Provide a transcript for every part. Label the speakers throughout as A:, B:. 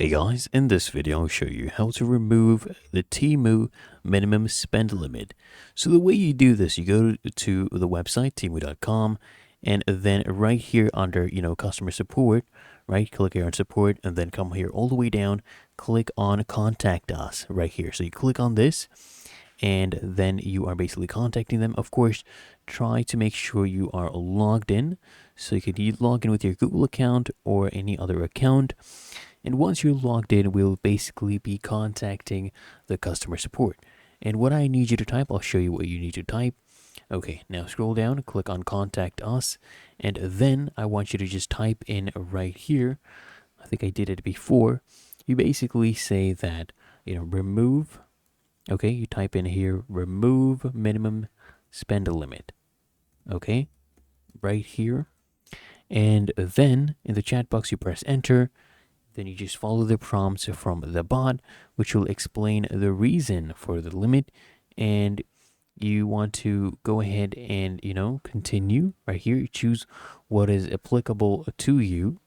A: Hey guys, in this video I'll show you how to remove the Temu minimum spend limit. So the way you do this, you go to the website temu.com, and then right here under customer support, right, click here on support, and then come here all the way down, click on contact us right here. So you click on this, and then you are basically contacting them. Of course, try to make sure you are logged in, so you can log in with your Google account or any other account. And once you're logged in, we'll basically be contacting the customer support. And what I need you to type, I'll show you what you need to type. Okay, now scroll down, click on contact us, and then I want you to just type in right here. I think I did it before. You basically say that, remove. Okay, you type in here, remove minimum spend limit. Okay, right here. And then in the chat box, you press enter. Then you just follow the prompts from the bot, which will explain the reason for the limit. And you want to go ahead and, continue right here. You choose what is applicable to you.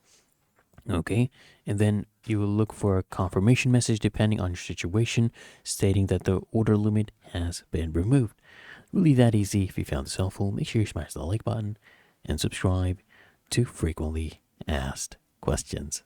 A: Okay. And then you will look for a confirmation message depending on your situation stating that the order limit has been removed. Really that easy. If you found this helpful, make sure you smash the like button and subscribe to frequently asked questions.